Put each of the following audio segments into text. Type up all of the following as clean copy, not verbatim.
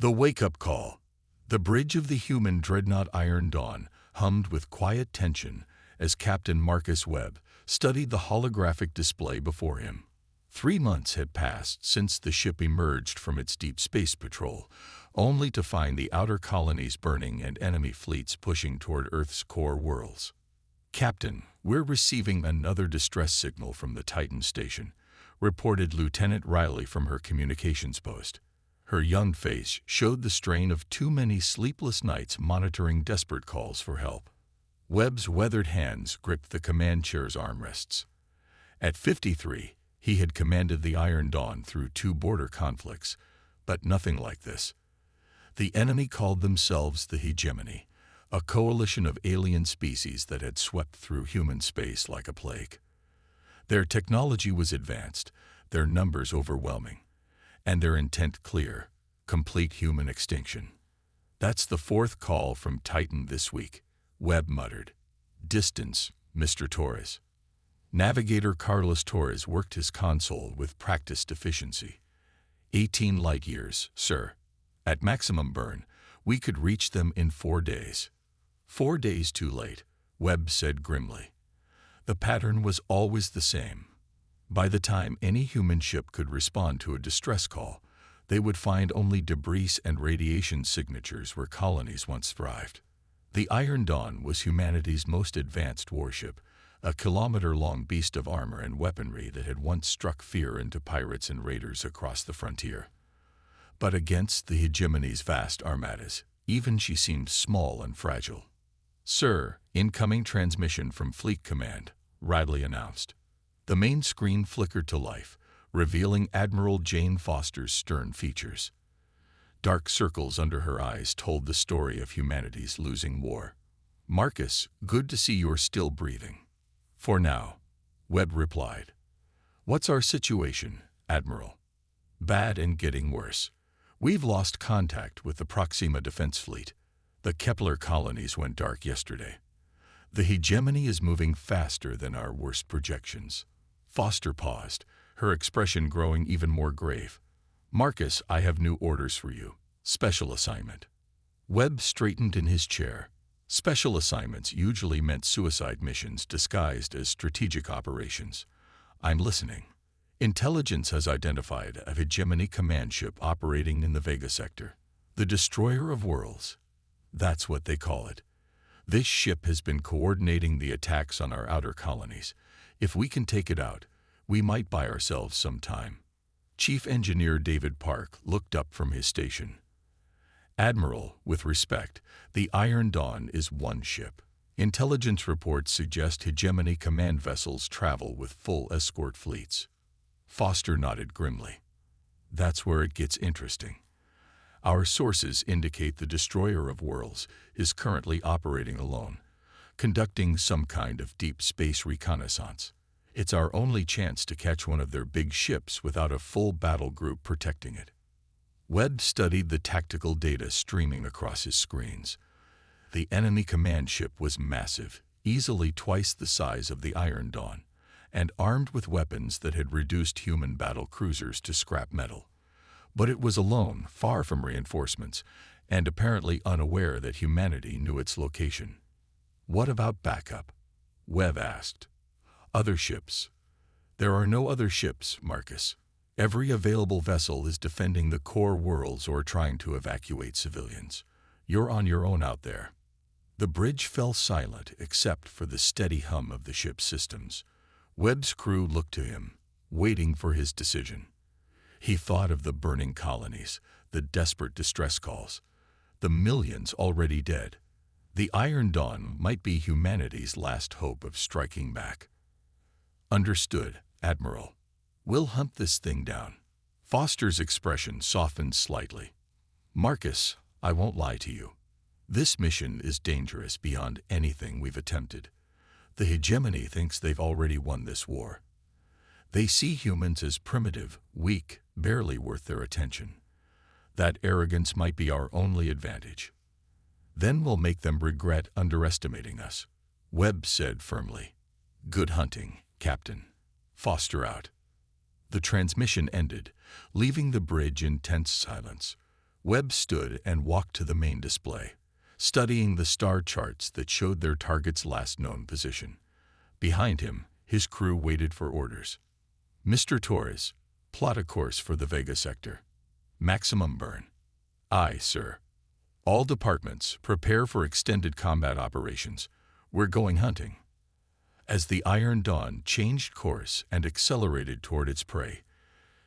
The wake-up call. The bridge of the human dreadnought Iron Dawn hummed with quiet tension as Captain Marcus Webb studied the holographic display before him. 3 months had passed since the ship emerged from its deep space patrol, only to find the outer colonies burning and enemy fleets pushing toward Earth's core worlds. "Captain, we're receiving another distress signal from the Titan station," reported Lieutenant Riley from her communications post. Her young face showed the strain of too many sleepless nights monitoring desperate calls for help. Webb's weathered hands gripped the command chair's armrests. At 53, he had commanded the Iron Dawn through 2 border conflicts, but nothing like this. The enemy called themselves the Hegemony, a coalition of alien species that had swept through human space like a plague. Their technology was advanced, their numbers overwhelming, and their intent clear: complete human extinction. "That's the 4th call from Titan this week," Webb muttered. "Distance, Mr. Torres." Navigator Carlos Torres worked his console with practiced efficiency. 18 light years, sir. At maximum burn, we could reach them in 4 days. 4 days too late, Webb said grimly. The pattern was always the same. By the time any human ship could respond to a distress call, they would find only debris and radiation signatures where colonies once thrived. The Iron Dawn was humanity's most advanced warship, a kilometer-long beast of armor and weaponry that had once struck fear into pirates and raiders across the frontier. But against the Hegemony's vast armadas, even she seemed small and fragile. "Sir, incoming transmission from Fleet Command," Riley announced. The main screen flickered to life, revealing Admiral Jane Foster's stern features. Dark circles under her eyes told the story of humanity's losing war. "Marcus, good to see you're still breathing." "For now," Webb replied. "What's our situation, Admiral?" "Bad and getting worse. We've lost contact with the Proxima Defense Fleet. The Kepler colonies went dark yesterday. The Hegemony is moving faster than our worst projections." Foster paused, her expression growing even more grave. "Marcus, I have new orders for you. Special assignment." Webb straightened in his chair. Special assignments usually meant suicide missions disguised as strategic operations. "I'm listening." "Intelligence has identified a Hegemony command ship operating in the Vega sector. The Destroyer of Worlds. That's what they call it. This ship has been coordinating the attacks on our outer colonies. If we can take it out, we might buy ourselves some time." Chief Engineer David Park looked up from his station. "Admiral, with respect, the Iron Dawn is one ship. Intelligence reports suggest Hegemony command vessels travel with full escort fleets." Foster nodded grimly. "That's where it gets interesting. Our sources indicate the Destroyer of Worlds is currently operating alone, conducting some kind of deep space reconnaissance. It's our only chance to catch one of their big ships without a full battle group protecting it." Webb studied the tactical data streaming across his screens. The enemy command ship was massive, easily twice the size of the Iron Dawn, and armed with weapons that had reduced human battle cruisers to scrap metal. But it was alone, far from reinforcements, and apparently unaware that humanity knew its location. "What about backup?" Webb asked. "Other ships." "There are no other ships, Marcus. Every available vessel is defending the core worlds or trying to evacuate civilians. You're on your own out there." The bridge fell silent except for the steady hum of the ship's systems. Webb's crew looked to him, waiting for his decision. He thought of the burning colonies, the desperate distress calls, the millions already dead. The Iron Dawn might be humanity's last hope of striking back. "Understood, Admiral. We'll hunt this thing down." Foster's expression softened slightly. "Marcus, I won't lie to you. This mission is dangerous beyond anything we've attempted. The Hegemony thinks they've already won this war. They see humans as primitive, weak, barely worth their attention. That arrogance might be our only advantage. Then we'll make them regret underestimating us," Webb said firmly. "Good hunting, Captain." Foster out. The transmission ended, leaving the bridge in tense silence. Webb stood and walked to the main display, studying the star charts that showed their target's last known position. Behind him, his crew waited for orders. "Mr. Torres, plot a course for the Vega sector. Maximum burn." "Aye, sir." "All departments, prepare for extended combat operations. We're going hunting." As the Iron Dawn changed course and accelerated toward its prey,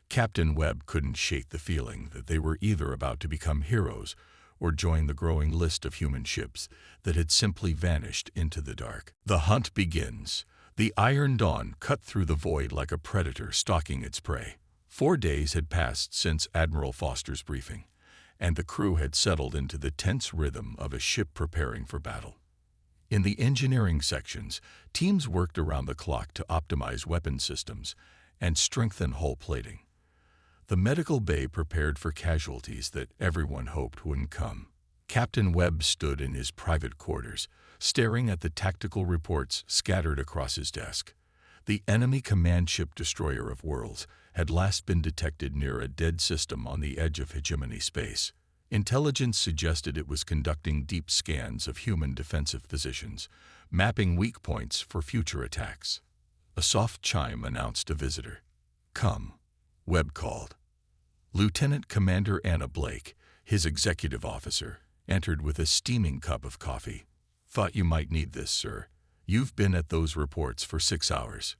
Captain Webb couldn't shake the feeling that they were either about to become heroes or join the growing list of human ships that had simply vanished into the dark. The hunt begins. The Iron Dawn cut through the void like a predator stalking its prey. 4 days had passed since Admiral Foster's briefing, and the crew had settled into the tense rhythm of a ship preparing for battle. In the engineering sections, teams worked around the clock to optimize weapon systems and strengthen hull plating. The medical bay prepared for casualties that everyone hoped wouldn't come. Captain Webb stood in his private quarters, staring at the tactical reports scattered across his desk. The enemy command ship Destroyer of Worlds had last been detected near a dead system on the edge of hegemony space. Intelligence suggested it was conducting deep scans of human defensive positions, mapping weak points for future attacks. A soft chime announced a visitor. "Come," Webb called. Lieutenant Commander Anna Blake, his executive officer, entered with a steaming cup of coffee. "Thought you might need this, sir. You've been at those reports for 6 hours."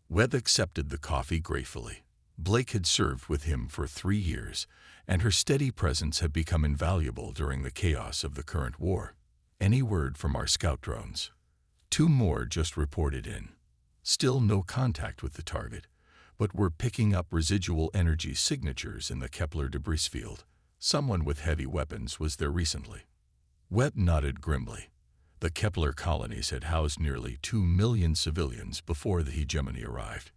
Webb accepted the coffee gratefully. Blake had served with him for 3 years, and her steady presence had become invaluable during the chaos of the current war. "Any word from our scout drones?" 2 more just reported in. Still no contact with the target, but we're picking up residual energy signatures in the Kepler debris field. Someone with heavy weapons was there recently. Webb nodded grimly. The Kepler colonies had housed nearly 2 million civilians before the hegemony arrived.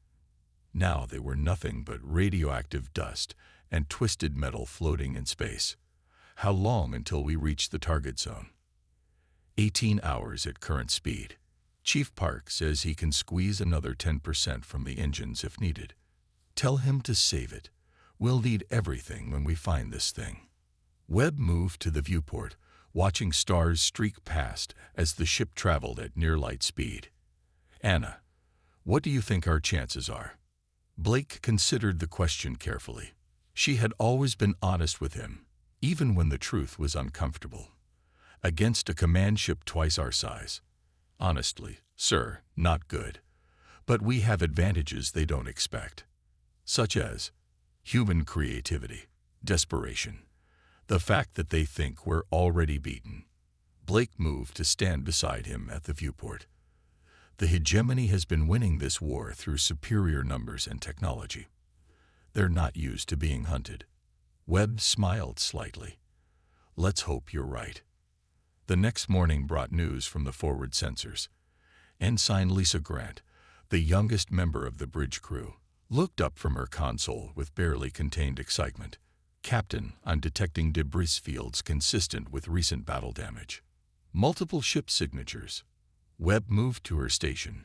Now they were nothing but radioactive dust and twisted metal floating in space. "How long until we reach the target zone?" 18 hours at current speed. Chief Park says he can squeeze another 10% from the engines if needed. "Tell him to save it. We'll need everything when we find this thing." Webb moved to the viewport, watching stars streak past as the ship traveled at near-light speed. "Anna, what do you think our chances are?" Blake considered the question carefully. She had always been honest with him, even when the truth was uncomfortable. "Against a command ship twice our size. Honestly, sir, not good. But we have advantages they don't expect. Such as human creativity, desperation, the fact that they think we're already beaten." Blake moved to stand beside him at the viewport. "The hegemony has been winning this war through superior numbers and technology. They're not used to being hunted." Webb smiled slightly. "Let's hope you're right." The next morning brought news from the forward sensors. Ensign Lisa Grant, the youngest member of the bridge crew, looked up from her console with barely contained excitement. "Captain, I'm detecting debris fields consistent with recent battle damage. Multiple ship signatures." Webb moved to her station.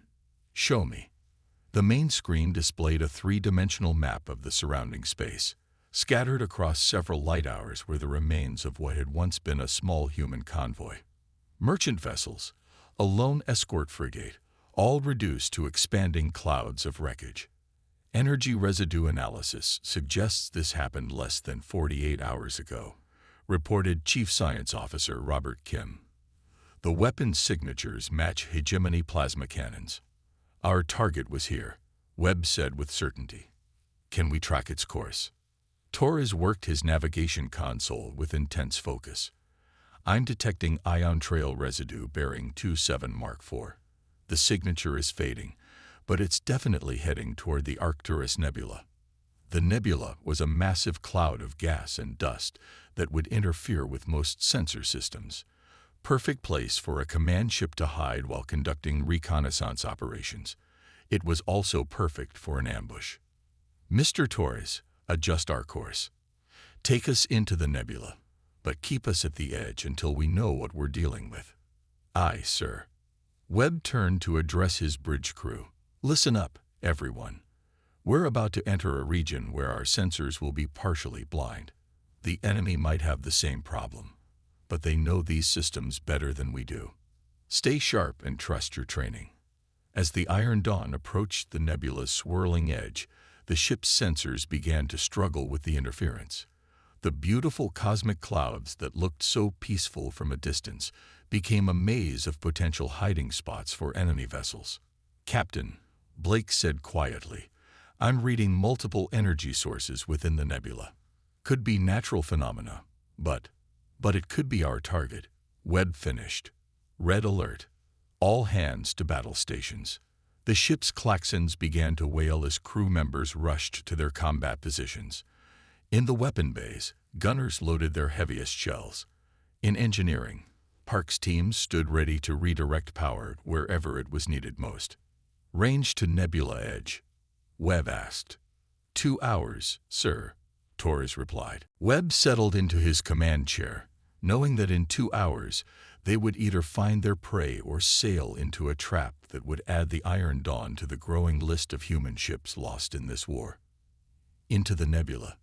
"Show me." The main screen displayed a 3-dimensional map of the surrounding space. Scattered across several light hours were the remains of what had once been a small human convoy. Merchant vessels, a lone escort frigate, all reduced to expanding clouds of wreckage. Energy residue analysis suggests this happened less than 48 hours ago, reported Chief Science Officer Robert Kim. The weapons signatures match hegemony plasma cannons. "Our target was here," Webb said with certainty. "Can we track its course?" Torres worked his navigation console with intense focus. "I'm detecting ion trail residue bearing 27 Mark IV. The signature is fading, but it's definitely heading toward the Arcturus Nebula." The nebula was a massive cloud of gas and dust that would interfere with most sensor systems. Perfect place for a command ship to hide while conducting reconnaissance operations. It was also perfect for an ambush. "Mr. Torres, adjust our course. Take us into the nebula, but keep us at the edge until we know what we're dealing with." "Aye, sir." Webb turned to address his bridge crew. "Listen up, everyone. We're about to enter a region where our sensors will be partially blind. The enemy might have the same problem, but they know these systems better than we do. Stay sharp and trust your training. As the Iron Dawn approached the nebula's swirling edge, the ship's sensors began to struggle with the interference. The beautiful cosmic clouds that looked so peaceful from a distance became a maze of potential hiding spots for enemy vessels. "Captain," Blake said quietly, "I'm reading multiple energy sources within the nebula. Could be natural phenomena, but it could be our target." Webb finished. Red alert. All hands to battle stations. The ship's klaxons began to wail as crew members rushed to their combat positions. In the weapon bays, gunners loaded their heaviest shells. In engineering, Park's teams stood ready to redirect power wherever it was needed most. "Range to nebula edge?" Webb asked. 2 hours, sir," Torres replied. Webb settled into his command chair, knowing that in 2 hours they would either find their prey or sail into a trap that would add the Iron Dawn to the growing list of human ships lost in this war. Into the nebula.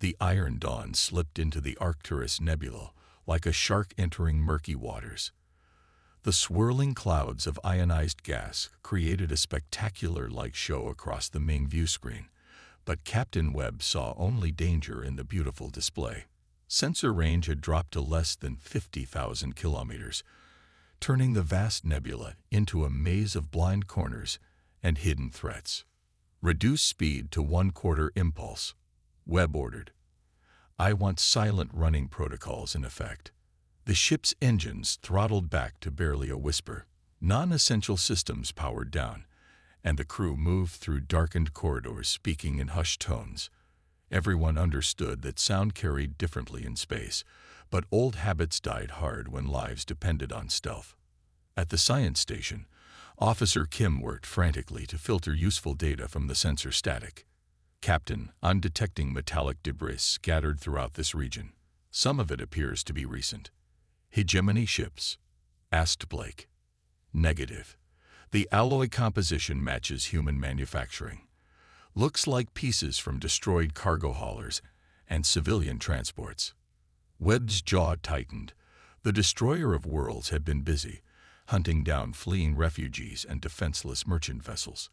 The Iron Dawn slipped into the Arcturus Nebula like a shark entering murky waters. The swirling clouds of ionized gas created a spectacular light show across the main view screen, but Captain Webb saw only danger in the beautiful display. Sensor range had dropped to less than 50,000 kilometers, turning the vast nebula into a maze of blind corners and hidden threats. "Reduce speed to 1/4 impulse," Webb ordered. "I want silent running protocols in effect." The ship's engines throttled back to barely a whisper. Non-essential systems powered down, and the crew moved through darkened corridors speaking in hushed tones. Everyone understood that sound carried differently in space, but old habits died hard when lives depended on stealth. At the science station, Officer Kim worked frantically to filter useful data from the sensor static. "Captain, I'm detecting metallic debris scattered throughout this region. Some of it appears to be recent." "Hegemony ships?" asked Blake. "Negative. The alloy composition matches human manufacturing. Looks like pieces from destroyed cargo haulers and civilian transports." Webb's jaw tightened. The destroyer of worlds had been busy, hunting down fleeing refugees and defenseless merchant vessels.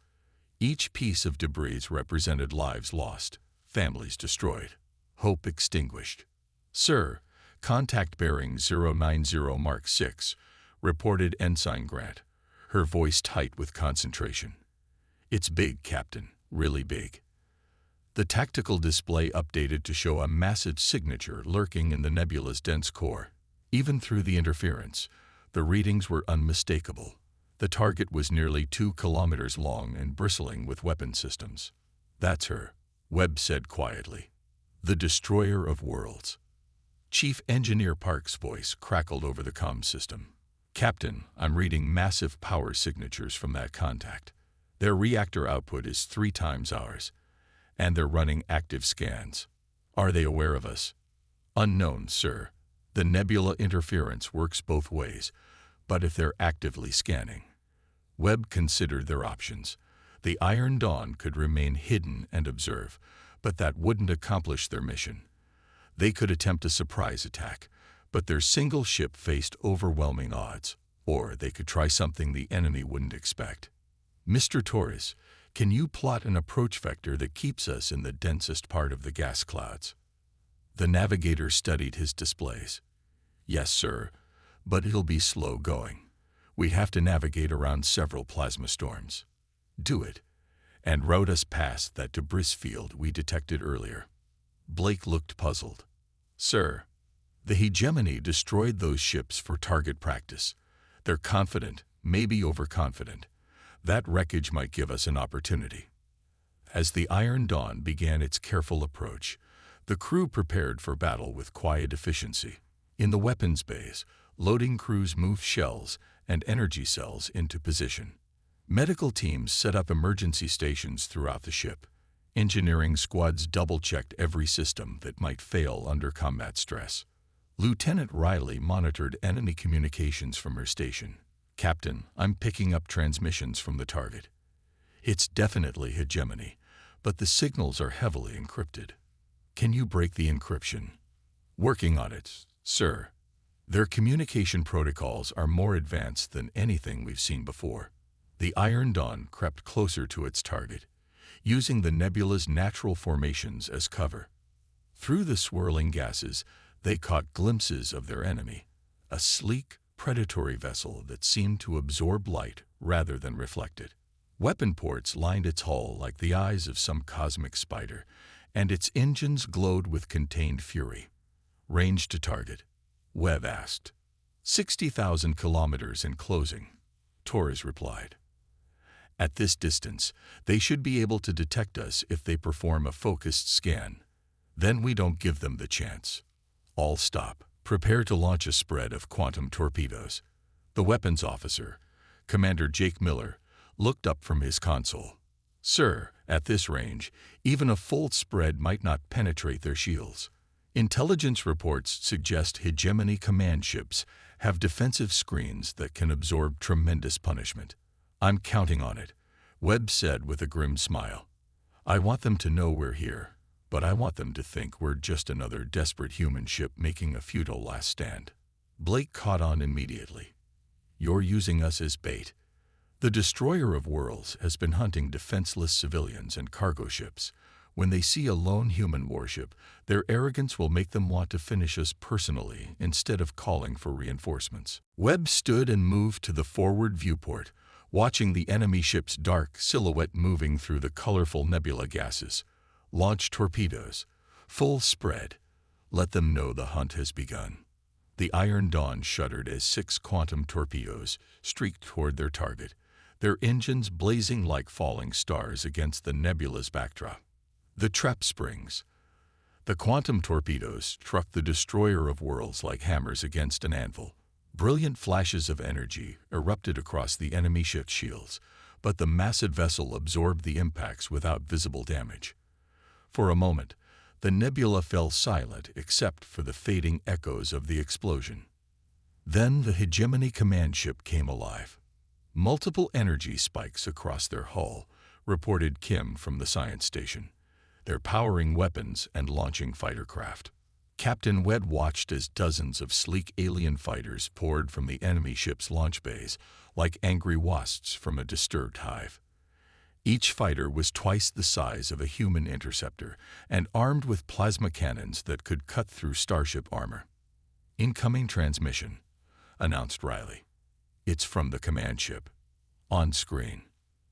Each piece of debris represented lives lost, families destroyed, hope extinguished. "Sir, contact bearing 090 Mark 6, reported Ensign Grant, her voice tight with concentration. "It's big, Captain, really big." The tactical display updated to show a massive signature lurking in the nebula's dense core. Even through the interference, the readings were unmistakable. The target was nearly 2 kilometers long and bristling with weapon systems. "That's her," Webb said quietly. "The destroyer of worlds." Chief Engineer Park's voice crackled over the comm system. "Captain, I'm reading massive power signatures from that contact. Their reactor output is 3 times ours, and they're running active scans. Are they aware of us?" "Unknown, sir. The nebula interference works both ways, but if they're actively scanning." Webb considered their options. The Iron Dawn could remain hidden and observe, but that wouldn't accomplish their mission. They could attempt a surprise attack, but their single ship faced overwhelming odds, or they could try something the enemy wouldn't expect. "Mr. Torres, can you plot an approach vector that keeps us in the densest part of the gas clouds?" The navigator studied his displays. "Yes, sir, but it'll be slow going. We'd have to navigate around several plasma storms." "Do it, and route us past that debris field we detected earlier." Blake looked puzzled. "Sir, the hegemony destroyed those ships for target practice. They're confident, maybe overconfident. That wreckage might give us an opportunity." As the Iron Dawn began its careful approach, the crew prepared for battle with quiet efficiency. In the weapons bays, loading crews moved shells and energy cells into position. Medical teams set up emergency stations throughout the ship. Engineering squads double-checked every system that might fail under combat stress. Lieutenant Riley monitored enemy communications from her station. "Captain, I'm picking up transmissions from the target. It's definitely hegemony, but the signals are heavily encrypted. Can you break the encryption?" Working on it, sir. Their communication protocols are more advanced than anything we've seen before. The Iron Dawn crept closer to its target, using the nebula's natural formations as cover. Through the swirling gases, they caught glimpses of their enemy, a sleek, predatory vessel that seemed to absorb light rather than reflect it. Weapon ports lined its hull like the eyes of some cosmic spider, and its engines glowed with contained fury. Range to target? Webb asked. 60,000 kilometers in closing, Torres replied. At this distance, they should be able to detect us if they perform a focused scan. Then we don't give them the chance. All stop. Prepare to launch a spread of quantum torpedoes. The weapons officer, Commander Jake Miller, looked up from his console. Sir, at this range, even a full spread might not penetrate their shields. Intelligence reports suggest hegemony command ships have defensive screens that can absorb tremendous punishment. I'm counting on it, Webb said with a grim smile. I want them to know we're here, but I want them to think we're just another desperate human ship making a futile last stand. Blake caught on immediately. You're using us as bait. The destroyer of worlds has been hunting defenseless civilians and cargo ships. When they see a lone human warship, their arrogance will make them want to finish us personally instead of calling for reinforcements. Webb stood and moved to the forward viewport, watching the enemy ship's dark silhouette moving through the colorful nebula gases. Launch torpedoes. Full spread. Let them know the hunt has begun. The Iron Dawn shuddered as 6 quantum torpedoes streaked toward their target, their engines blazing like falling stars against the nebula's backdrop. The trap springs. The quantum torpedoes struck the destroyer of worlds like hammers against an anvil. Brilliant flashes of energy erupted across the enemy ship's shields, but the massive vessel absorbed the impacts without visible damage. For a moment, the nebula fell silent except for the fading echoes of the explosion. Then the hegemony command ship came alive. Multiple energy spikes across their hull, reported Kim from the science station. They're powering weapons and launching fighter craft. Captain Webb watched as dozens of sleek alien fighters poured from the enemy ship's launch bays like angry wasps from a disturbed hive. Each fighter was twice the size of a human interceptor and armed with plasma cannons that could cut through starship armor. Incoming transmission, announced Riley. It's from the command ship. On screen.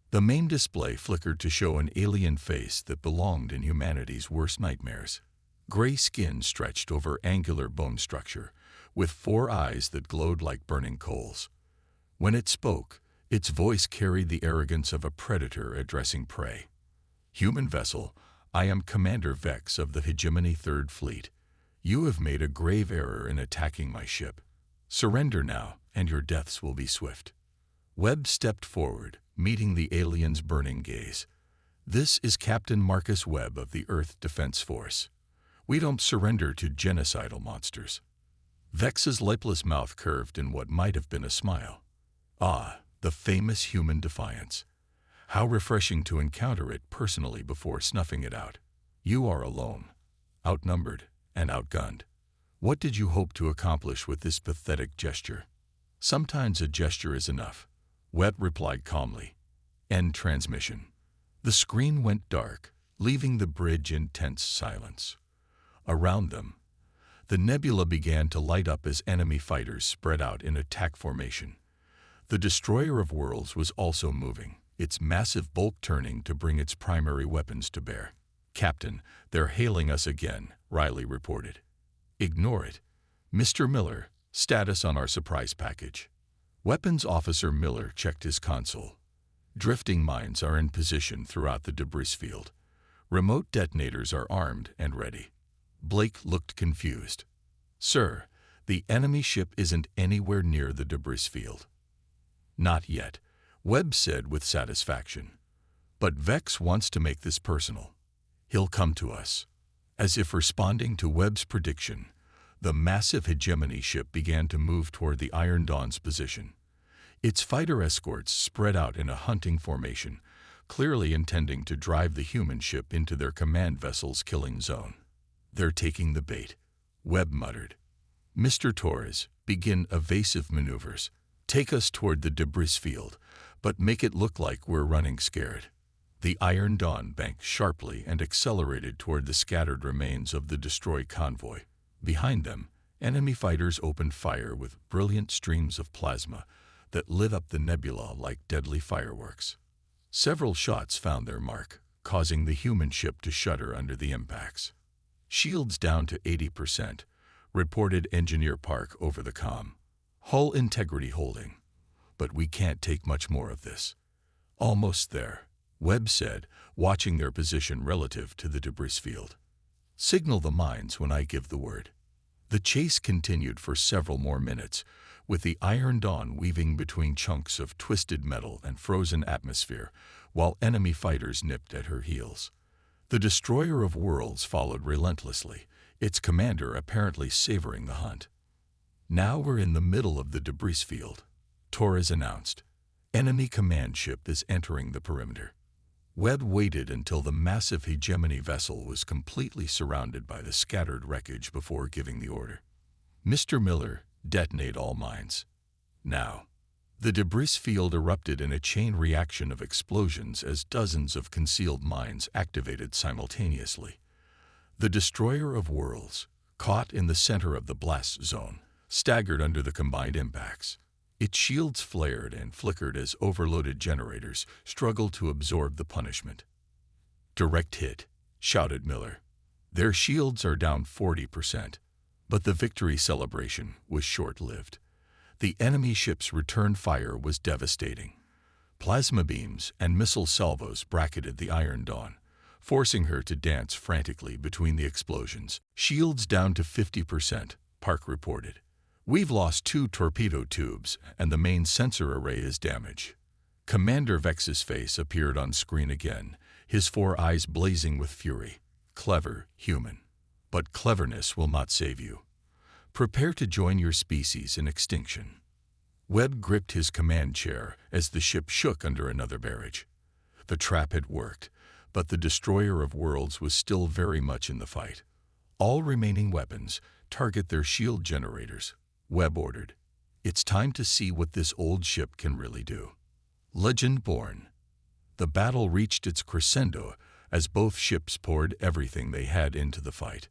The main display flickered to show an alien face that belonged in humanity's worst nightmares. Gray skin stretched over angular bone structure, with 4 eyes that glowed like burning coals. When it spoke, its voice carried the arrogance of a predator addressing prey. Human vessel, I am Commander Vex of the Hegemony Third Fleet. You have made a grave error in attacking my ship. Surrender now, and your deaths will be swift. Webb stepped forward, meeting the alien's burning gaze. This is Captain Marcus Webb of the Earth Defense Force. We don't surrender to genocidal monsters. Vex's lipless mouth curved in what might have been a smile. Ah, the famous human defiance. How refreshing to encounter it personally before snuffing it out. You are alone, outnumbered, and outgunned. What did you hope to accomplish with this pathetic gesture? Sometimes a gesture is enough, Webb replied calmly. End transmission. The screen went dark, leaving the bridge in tense silence. Around them, the nebula began to light up as enemy fighters spread out in attack formation. The destroyer of worlds was also moving, its massive bulk turning to bring its primary weapons to bear. Captain, they're hailing us again, Riley reported. Ignore it. Mr. Miller, status on our surprise package. Weapons Officer Miller checked his console. Drifting mines are in position throughout the debris field. Remote detonators are armed and ready. Blake looked confused. Sir, the enemy ship isn't anywhere near the debris field. Not yet, Webb said with satisfaction. But Vex wants to make this personal. He'll come to us. As if responding to Webb's prediction, the massive hegemony ship began to move toward the Iron Dawn's position. Its fighter escorts spread out in a hunting formation, clearly intending to drive the human ship into their command vessel's killing zone. They're taking the bait, Webb muttered. Mr. Torres, begin evasive maneuvers. Take us toward the debris field, but make it look like we're running scared. The Iron Dawn banked sharply and accelerated toward the scattered remains of the destroyed convoy. Behind them, enemy fighters opened fire with brilliant streams of plasma that lit up the nebula like deadly fireworks. Several shots found their mark, causing the human ship to shudder under the impacts. Shields down to 80%, reported Engineer Park over the comm. Hull integrity holding. But we can't take much more of this. Almost there, Webb said, watching their position relative to the debris field. Signal the mines when I give the word. The chase continued for several more minutes, with the Iron Dawn weaving between chunks of twisted metal and frozen atmosphere, while enemy fighters nipped at her heels. The Destroyer of Worlds followed relentlessly, its commander apparently savoring the hunt. Now we're in the middle of the debris field, Torres announced. Enemy command ship is entering the perimeter. Webb waited until the massive hegemony vessel was completely surrounded by the scattered wreckage before giving the order. Mr. Miller, detonate all mines. Now. The debris field erupted in a chain reaction of explosions as dozens of concealed mines activated simultaneously. The Destroyer of Worlds, caught in the center of the blast zone, staggered under the combined impacts. Its shields flared and flickered as overloaded generators struggled to absorb the punishment. Direct hit, shouted Miller. Their shields are down 40%. But the victory celebration was short-lived. The enemy ship's return fire was devastating. Plasma beams and missile salvos bracketed the Iron Dawn, forcing her to dance frantically between the explosions. Shields down to 50%, Park reported. We've lost 2 torpedo tubes, and the main sensor array is damaged. Commander Vex's face appeared on screen again, his 4 eyes blazing with fury. Clever, human. But cleverness will not save you. Prepare to join your species in extinction. Webb gripped his command chair as the ship shook under another barrage. The trap had worked, but the Destroyer of Worlds was still very much in the fight. All remaining weapons, target their shield generators, Webb ordered. It's time to see what this old ship can really do. Legend born. The battle reached its crescendo as both ships poured everything they had into the fight.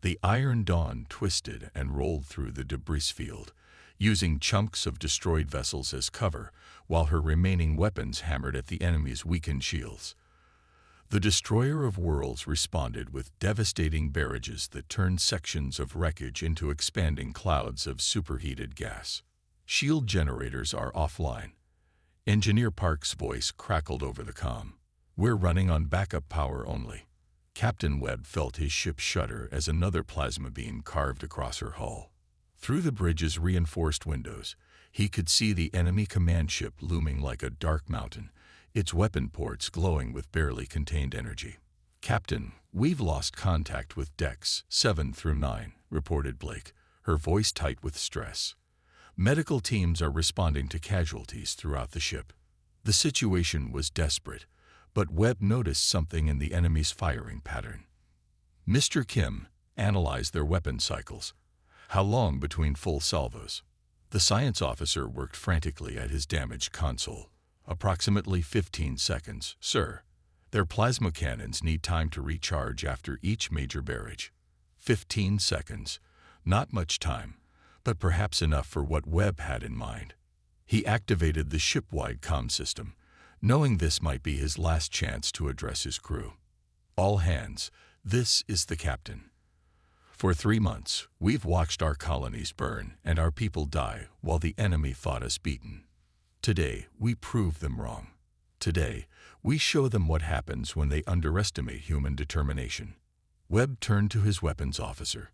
The Iron Dawn twisted and rolled through the debris field, using chunks of destroyed vessels as cover, while her remaining weapons hammered at the enemy's weakened shields. The Destroyer of Worlds responded with devastating barrages that turned sections of wreckage into expanding clouds of superheated gas. Shield generators are offline. Engineer Park's voice crackled over the comm. We're running on backup power only. Captain Webb felt his ship shudder as another plasma beam carved across her hull. Through the bridge's reinforced windows, he could see the enemy command ship looming like a dark mountain, its weapon ports glowing with barely contained energy. Captain, we've lost contact with decks 7 through 9, reported Blake, her voice tight with stress. Medical teams are responding to casualties throughout the ship. The situation was desperate, but Webb noticed something in the enemy's firing pattern. Mr. Kim analyzed their weapon cycles. How long between full salvos? The science officer worked frantically at his damaged console. Approximately 15 seconds, sir. Their plasma cannons need time to recharge after each major barrage. 15 seconds. Not much time, but perhaps enough for what Webb had in mind. He activated the ship-wide comm system, knowing this might be his last chance to address his crew. All hands, this is the captain. For 3 months, we've watched our colonies burn and our people die while the enemy thought us beaten. Today, we prove them wrong. Today, we show them what happens when they underestimate human determination. Webb turned to his weapons officer.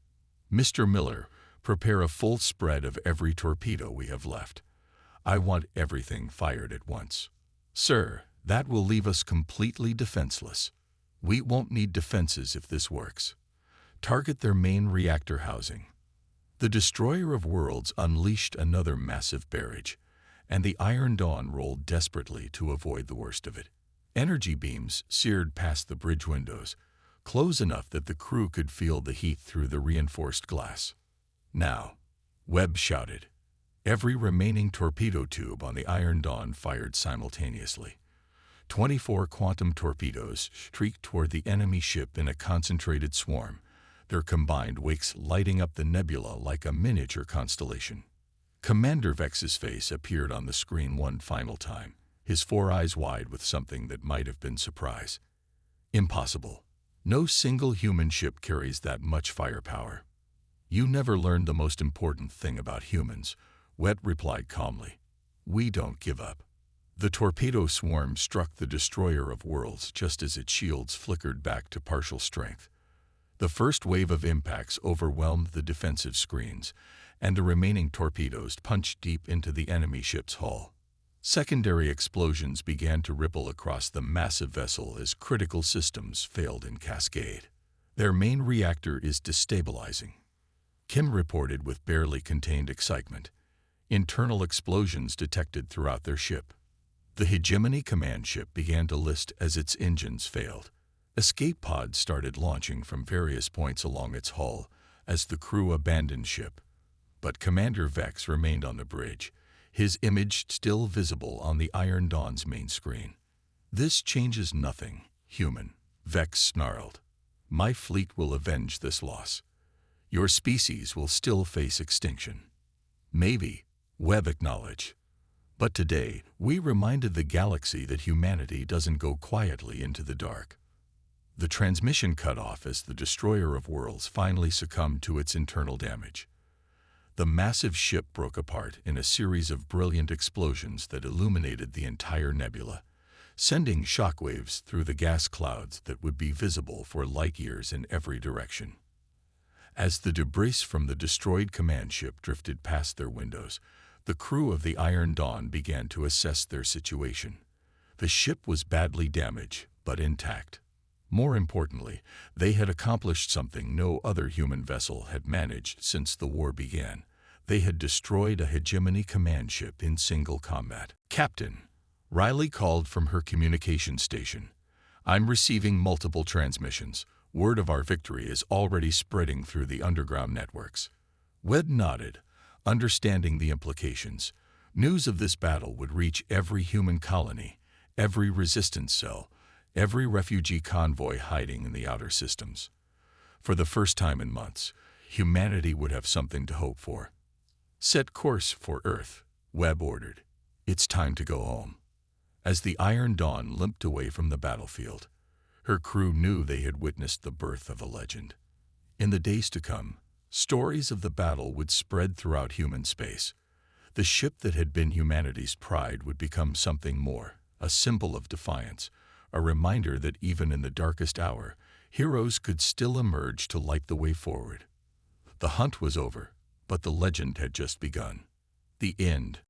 Mr. Miller, prepare a full spread of every torpedo we have left. I want everything fired at once. Sir, that will leave us completely defenseless. We won't need defenses if this works. Target their main reactor housing. The Destroyer of Worlds unleashed another massive barrage, and the Iron Dawn rolled desperately to avoid the worst of it. Energy beams seared past the bridge windows, close enough that the crew could feel the heat through the reinforced glass. "Now," Webb shouted. Every remaining torpedo tube on the Iron Dawn fired simultaneously. 24 quantum torpedoes streaked toward the enemy ship in a concentrated swarm, their combined wakes lighting up the nebula like a miniature constellation. Commander Vex's face appeared on the screen one final time, his 4 eyes wide with something that might have been surprise. "Impossible. No single human ship carries that much firepower." "You never learned the most important thing about humans," Webb replied calmly. "We don't give up." The torpedo swarm struck the destroyer of worlds just as its shields flickered back to partial strength. The first wave of impacts overwhelmed the defensive screens, and the remaining torpedoes punched deep into the enemy ship's hull. Secondary explosions began to ripple across the massive vessel as critical systems failed in cascade. "Their main reactor is destabilizing," Kim reported with barely contained excitement. Internal explosions detected throughout their ship. The Hegemony command ship began to list as its engines failed. Escape pods started launching from various points along its hull as the crew abandoned ship. But Commander Vex remained on the bridge, his image still visible on the Iron Dawn's main screen. "This changes nothing, human," Vex snarled. "My fleet will avenge this loss. Your species will still face extinction." "Maybe," Webb acknowledged. "But today, we reminded the galaxy that humanity doesn't go quietly into the dark." The transmission cut off as the destroyer of worlds finally succumbed to its internal damage. The massive ship broke apart in a series of brilliant explosions that illuminated the entire nebula, sending shockwaves through the gas clouds that would be visible for light years in every direction. As the debris from the destroyed command ship drifted past their windows, the crew of the Iron Dawn began to assess their situation. The ship was badly damaged, but intact. More importantly, they had accomplished something no other human vessel had managed since the war began. They had destroyed a Hegemony command ship in single combat. "Captain," Riley called from her communication station. "I'm receiving multiple transmissions. Word of our victory is already spreading through the underground networks." Webb nodded, understanding the implications. News of this battle would reach every human colony, every resistance cell, every refugee convoy hiding in the outer systems. For the first time in months, humanity would have something to hope for. "Set course for Earth," Webb ordered. "It's time to go home." As the Iron Dawn limped away from the battlefield, her crew knew they had witnessed the birth of a legend. In the days to come, stories of the battle would spread throughout human space. The ship that had been humanity's pride would become something more, a symbol of defiance, a reminder that even in the darkest hour, heroes could still emerge to light the way forward. The hunt was over, but the legend had just begun. The end.